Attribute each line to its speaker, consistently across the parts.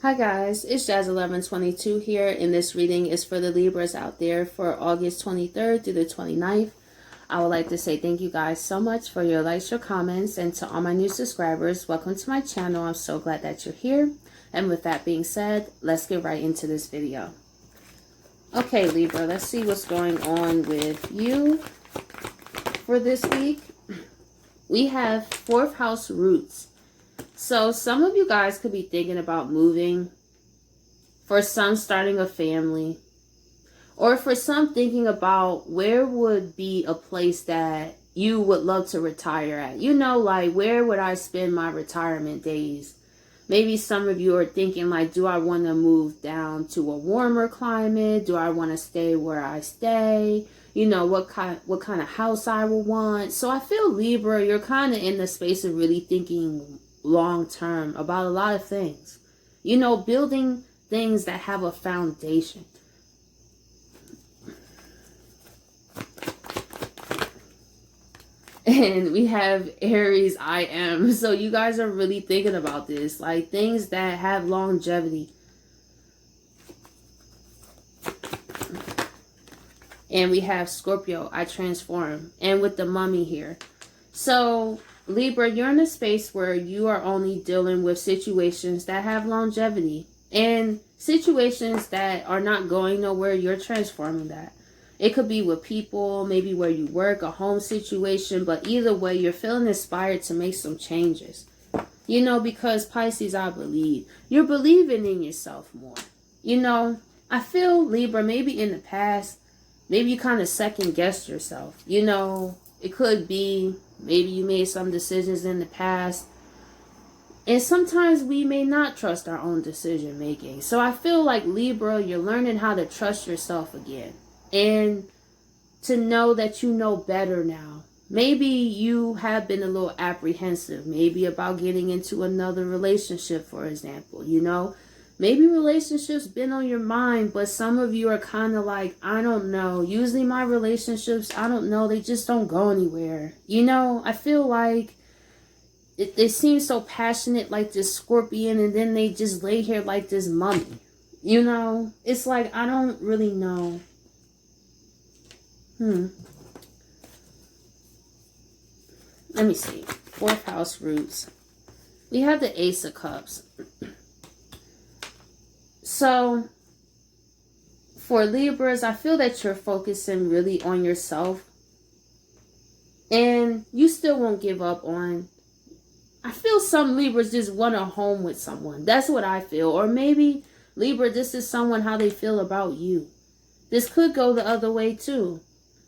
Speaker 1: Hi guys, it's Jazz1122 here, and this reading is for the Libras out there for August 23rd through the 29th. I would like to say thank you guys so much for your likes, your comments, and to all my new subscribers, welcome to my channel. I'm so glad that you're here. And with that being said, let's get right into this video. Okay, Libra, let's see what's going on with you for this week. We have 4th house roots. So some of you guys could be thinking about moving. For some, starting a family. Or for some, thinking about where would be a place that you would love to retire at. You know, like, where would I spend my retirement days? Maybe some of you are thinking, like, do I want to move down to a warmer climate? Do I want to stay where I stay? You know, what kind of house I would want. So I feel, Libra, you're kind of in the space of really thinking long term about a lot of things. You know, building things that have a foundation. And we have Aries, I am. So you guys are really thinking about this. Like, things that have longevity. And we have Scorpio, I transform. And with the mummy here. So Libra, you're in a space where you are only dealing with situations that have longevity. And situations that are not going nowhere, you're transforming that. It could be with people, maybe where you work, a home situation. But either way, you're feeling inspired to make some changes. You know, because Pisces, I believe. You're believing in yourself more. You know, I feel, Libra, maybe in the past, maybe you kind of second-guessed yourself. You know, it could be maybe you made some decisions in the past. And sometimes we may not trust our own decision making. So I feel like, Libra, you're learning how to trust yourself again. And to know that you know better now. Maybe you have been a little apprehensive. Maybe about getting into another relationship, for example. You know, maybe relationships been on your mind. But some of you are kind of like, I don't know. Usually my relationships, I don't know. They just don't go anywhere. You know, I feel like they seem so passionate, like this scorpion, and then they just lay here like this mummy. You know, it's like, I don't really know. Let me see. 4th house roots. We have the Ace of Cups. So, for Libras, I feel that you're focusing really on yourself. And you still won't give up on. I feel some Libras just want a home with someone. That's what I feel. Or maybe, Libra, this is someone, how they feel about you. This could go the other way too.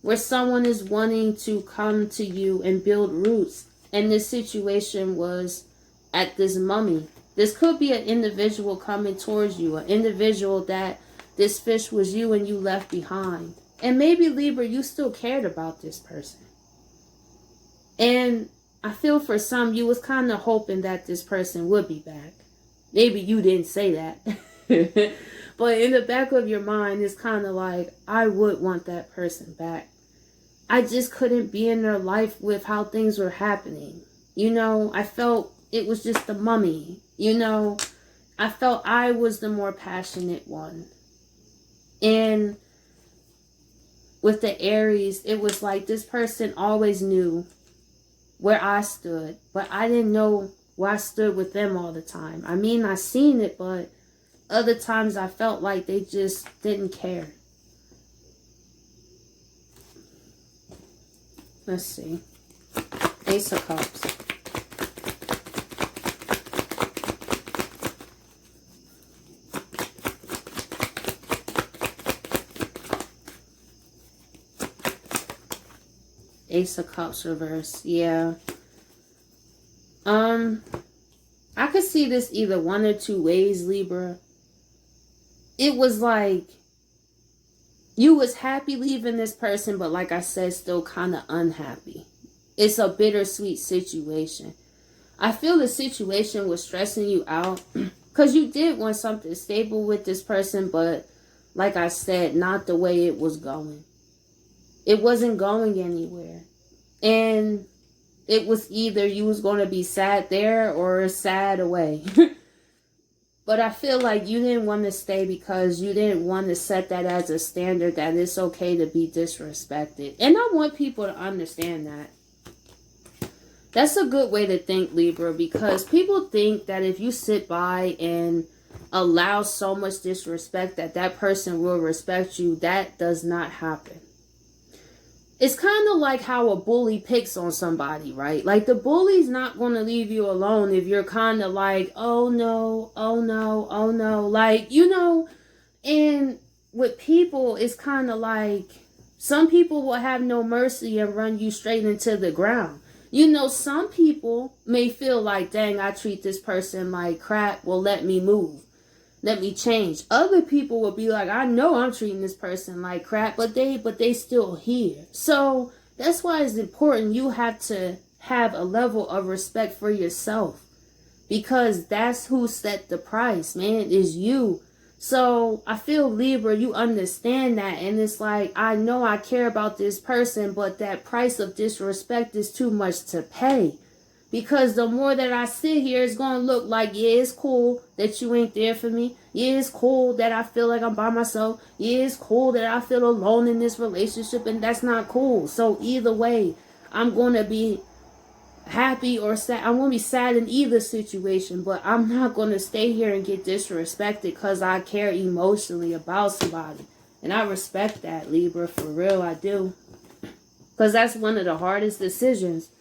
Speaker 1: Where someone is wanting to come to you and build roots. And this situation was at this mummy. This could be an individual coming towards you. An individual that this fish was you and you left behind. And maybe, Libra, you still cared about this person. And I feel for some, you was kind of hoping that this person would be back. Maybe you didn't say that. But in the back of your mind, it's kind of like, I would want that person back. I just couldn't be in their life with how things were happening. You know, I felt it was just the mummy. You know, I felt I was the more passionate one. And with the Aries, it was like this person always knew where I stood. But I didn't know where I stood with them all the time. I mean, I seen it, but other times I felt like they just didn't care. Let's see. Ace of Cups. Ace of Cups reverse. Yeah. I could see this either one or two ways, Libra. It was like you was happy leaving this person, but like I said, still kind of unhappy. It's a bittersweet situation. I feel the situation was stressing you out because you did want something stable with this person, but like I said, not the way it was going. It wasn't going anywhere. And it was either you was going to be sad there or sad away. But I feel like you didn't want to stay because you didn't want to set that as a standard that it's okay to be disrespected. And I want people to understand that. That's a good way to think, Libra, because people think that if you sit by and allow so much disrespect that that person will respect you. That does not happen. It's kind of like how a bully picks on somebody, right? Like the bully's not going to leave you alone if you're kind of like, oh no, oh no, oh no. Like, you know, and with people, it's kind of like some people will have no mercy and run you straight into the ground. You know, some people may feel like, dang, I treat this person like crap. Well, let me move. Let me change. Other people will be like, I know I'm treating this person like crap, but they still here. So that's why it's important. You have to have a level of respect for yourself, because that's who set the price, man, is you. So I feel, Libra, you understand that, and it's like, I know I care about this person, but that price of disrespect is too much to pay. Because the more that I sit here, it's going to look like, yeah, it's cool that you ain't there for me. Yeah, it's cool that I feel like I'm by myself. Yeah, it's cool that I feel alone in this relationship, and that's not cool. So either way, I'm going to be happy or sad. I'm going to be sad in either situation, but I'm not going to stay here and get disrespected because I care emotionally about somebody. And I respect that, Libra, for real, I do. Because that's one of the hardest decisions.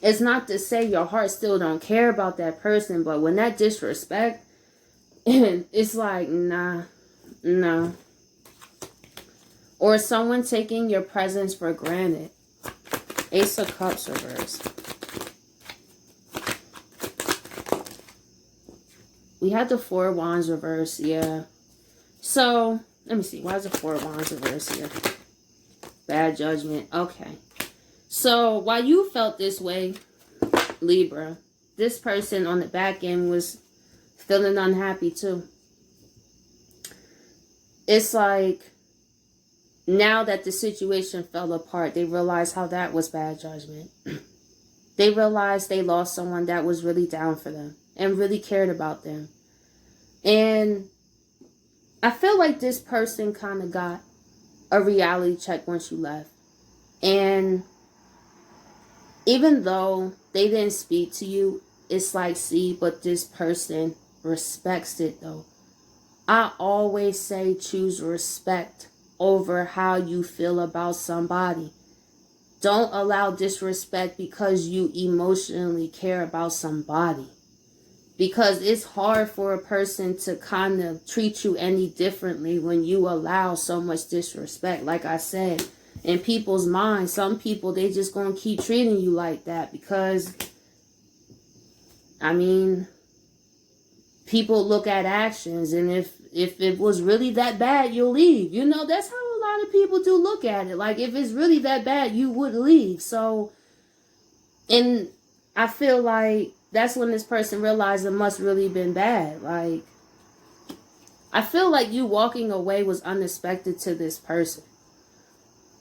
Speaker 1: It's not to say your heart still don't care about that person, but when that disrespect, it's like, nah. Or someone taking your presence for granted. Ace of Cups reverse. We had the Four of Wands reverse, yeah. So, let me see. Why is the Four of Wands reverse here? Bad judgment. Okay. So, while you felt this way, Libra, this person on the back end was feeling unhappy too. It's like, now that the situation fell apart, they realized how that was bad judgment. They realized they lost someone that was really down for them and really cared about them. And I feel like this person kind of got a reality check once you left. And even though they didn't speak to you, it's like, see, but this person respects it though. I always say choose respect over how you feel about somebody. Don't allow disrespect because you emotionally care about somebody. Because it's hard for a person to kind of treat you any differently when you allow so much disrespect. Like I said, in people's minds, some people, they just gonna keep treating you like that because, I mean, people look at actions, and if it was really that bad, you'll leave. You know, that's how a lot of people do look at it. Like, if it's really that bad, you would leave. So, and I feel like that's when this person realized it must really been bad. Like, I feel like you walking away was unexpected to this person.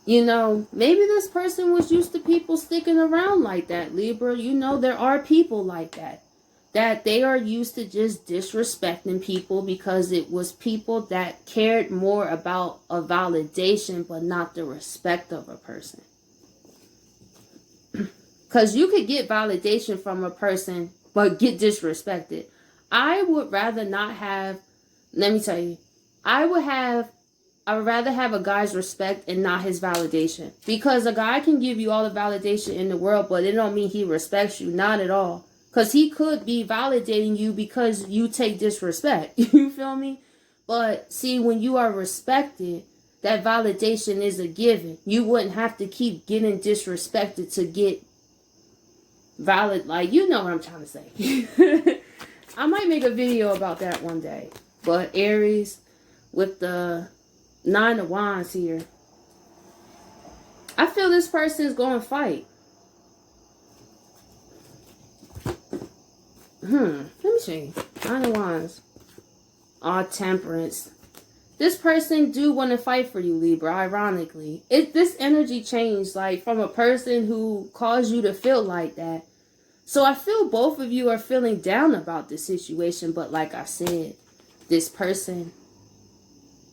Speaker 1: You know, maybe this person was used to people sticking around like that, Libra. You know, there are people like that. That they are used to just disrespecting people because it was people that cared more about a validation but not the respect of a person. Because you could get validation from a person but get disrespected. I would rather not have, let me tell you, I would rather have a guy's respect and not his validation. Because a guy can give you all the validation in the world, but it don't mean he respects you. Not at all. Because he could be validating you because you take disrespect. You feel me? But see, when you are respected, that validation is a given. You wouldn't have to keep getting disrespected to get valid. Like, you know what I'm trying to say. I might make a video about that one day. But Aries with the Nine of Wands here, I feel this person is going to fight. Let me see. Nine of Wands. Temperance. This person do want to fight for you, Libra, ironically. This energy changed, like, from a person who caused you to feel like that So I feel both of you are feeling down about this situation. But like I said, this person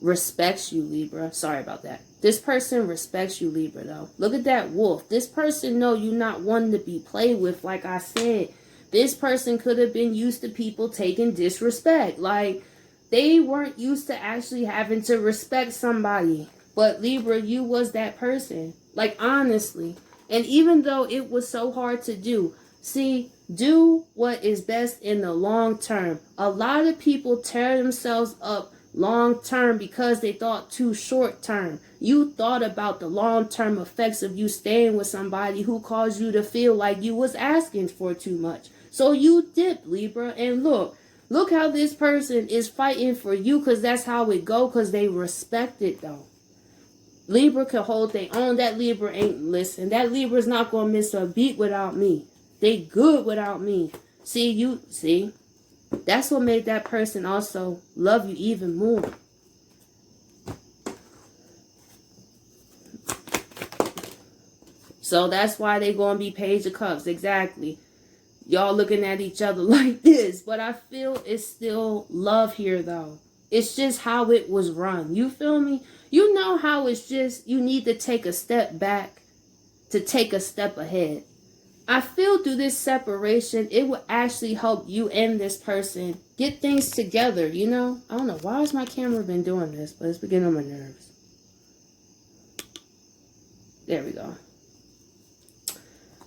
Speaker 1: respects you, Libra. Sorry about that. This person respects you, Libra, though. Look at that wolf. This person know you not one to be played with. Like I said, this person could have been used to people taking disrespect. Like, they weren't used to actually having to respect somebody. But Libra, you was that person. Like, honestly. And even though it was so hard to do, see, do what is best in the long term. A lot of people tear themselves up long term because they thought too short term. You thought about the long term effects of you staying with somebody who caused you to feel like you was asking for too much. So you dipped, Libra, and look how this person is fighting for you, because that's how it go, because they respect it though. Libra can hold their own. That Libra ain't listen. That Libra's not gonna miss a beat without me. They good without me. See, that's what made that person also love you even more. So that's why they gonna be Page of Cups. Exactly. Y'all looking at each other like this. But I feel it's still love here though. It's just how it was run. You feel me? You know how it's just, you need to take a step back to take a step ahead. I feel through this separation, it will actually help you and this person get things together, you know? I don't know, why has my camera been doing this? But it's beginning on my nerves. There we go.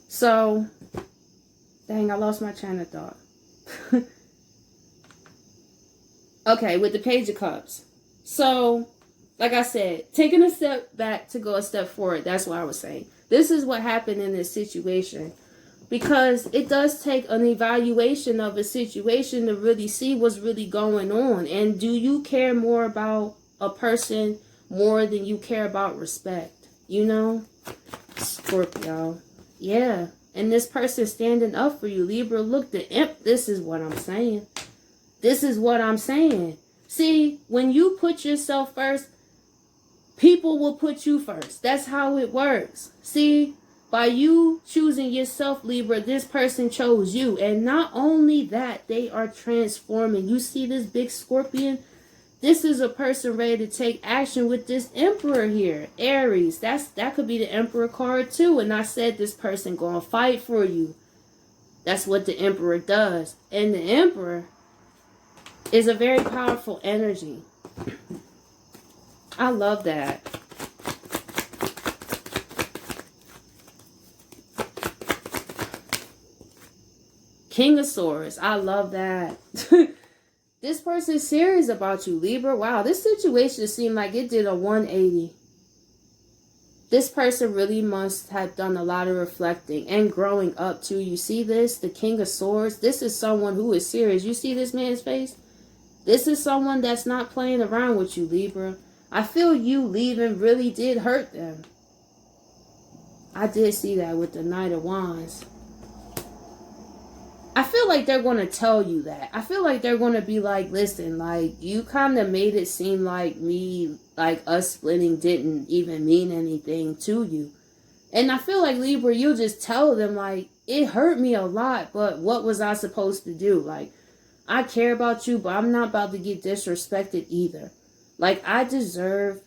Speaker 1: So, dang, I lost my train of thought. Okay, with the Page of Cups. So, like I said, taking a step back to go a step forward. That's what I was saying. This is what happened in this situation. Because it does take an evaluation of a situation to really see what's really going on. And do you care more about a person more than you care about respect? You know? Scorpio. Yeah. And this person standing up for you. Libra, look, the imp. This is what I'm saying. This is what I'm saying. See, when you put yourself first, people will put you first. That's how it works. See, by you choosing yourself, Libra, this person chose you. And not only that, they are transforming. You see this big scorpion? This is a person ready to take action with this Emperor here. Aries, that could be the Emperor card too. And I said this person gonna fight for you. That's what the Emperor does. And the Emperor is a very powerful energy. I love that. King of Swords. I love that. This person is serious about you, Libra. Wow, this situation seemed like it did a 180. This person really must have done a lot of reflecting and growing up too. You see this? The King of Swords. This is someone who is serious. You see this man's face? This is someone that's not playing around with you, Libra. I feel you leaving really did hurt them. I did see that with the Knight of Wands. I feel like they're going to tell you that. I feel like they're going to be like, listen, like, you kind of made it seem like us splitting didn't even mean anything to you. And I feel like, Libra, you'll just tell them, like, it hurt me a lot, but what was I supposed to do? Like, I care about you, but I'm not about to get disrespected either. Like, I deserve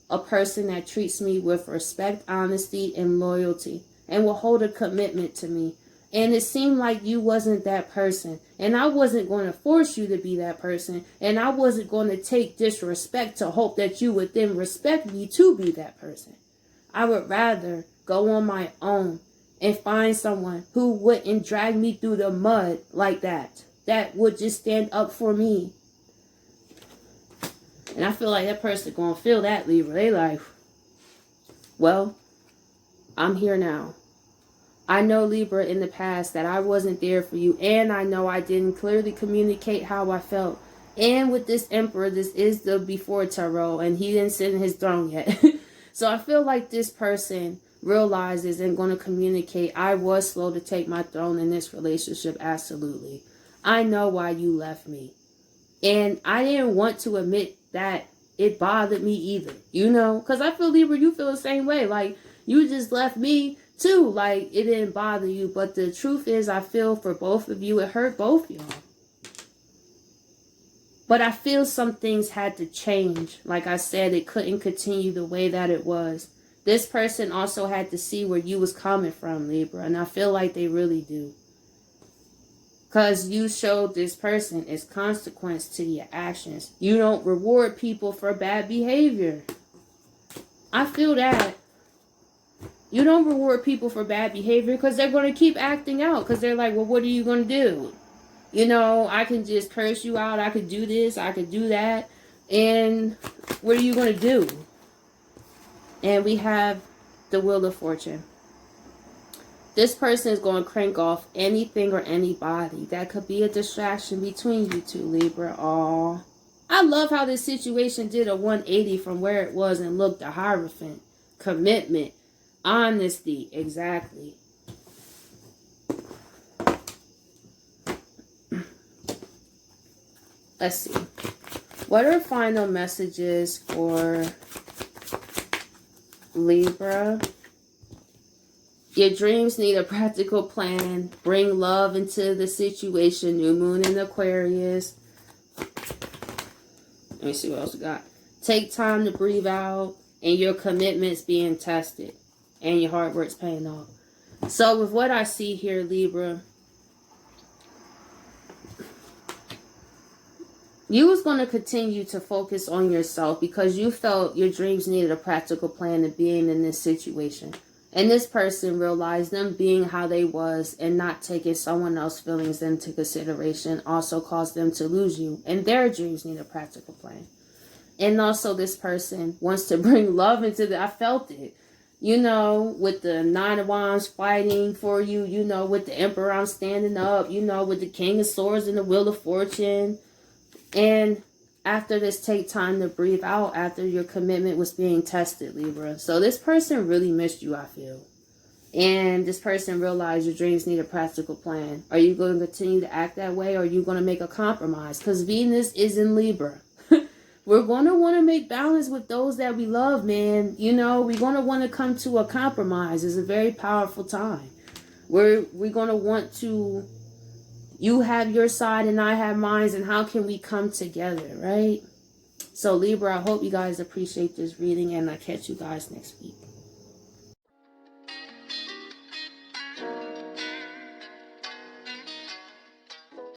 Speaker 1: a person that treats me with respect, honesty, and loyalty, and will hold a commitment to me. And it seemed like you wasn't that person. And I wasn't going to force you to be that person. And I wasn't going to take disrespect to hope that you would then respect me to be that person. I would rather go on my own and find someone who wouldn't drag me through the mud like that. That would just stand up for me. And I feel like that person going to feel that, Libra. They like, well, I'm here now. I know, Libra, in the past that I wasn't there for you. And I know I didn't clearly communicate how I felt. And with this Emperor, this is the before tarot. And he didn't sit in his throne yet. So I feel like this person realizes and going to communicate. I was slow to take my throne in this relationship. Absolutely. I know why you left me. And I didn't want to admit that it bothered me either. You know? Because I feel, Libra, you feel the same way. Like, you just left me too. Like, it didn't bother you. But the truth is, I feel for both of you, it hurt both y'all. But I feel some things had to change. Like I said, it couldn't continue the way that it was. This person also had to see where you was coming from, Libra. And I feel like they really do. Because you showed this person its consequence to your actions. You don't reward people for bad behavior. I feel that. You don't reward people for bad behavior because they're going to keep acting out. Because they're like, well, what are you going to do? You know, I can just curse you out. I could do this. I could do that. And what are you going to do? And we have the Wheel of Fortune. This person is going to crank off anything or anybody that could be a distraction between you two, Libra. Aww. I love how this situation did a 180 from where it was and looked a Hierophant. Commitment. Honesty. Exactly. Let's see. What are final messages for Libra? Your dreams need a practical plan. Bring love into the situation. New moon in Aquarius. Let me see what else we got. Take time to breathe out. And your commitments being tested. And your hard work's paying off. So with what I see here, Libra, you was going to continue to focus on yourself because you felt your dreams needed a practical plan to being in this situation. And this person realized them being how they was and not taking someone else's feelings into consideration also caused them to lose you. And their dreams need a practical plan. And also this person wants to bring love into the... I felt it. You know, with the Nine of Wands fighting for you. You know, with the Emperor I'm standing up. You know, with the King of Swords and the Wheel of Fortune. And after this, take time to breathe out after your commitment was being tested, Libra. So this person really missed you, I feel. And this person realized your dreams need a practical plan. Are you going to continue to act that way or are you going to make a compromise? Because Venus is in Libra. We're going to want to make balance with those that we love, man. You know, we're going to want to come to a compromise. It's a very powerful time. We're going to want to... You have your side and I have mine, and how can we come together, right? So Libra, I hope you guys appreciate this reading, and I'll catch you guys next week.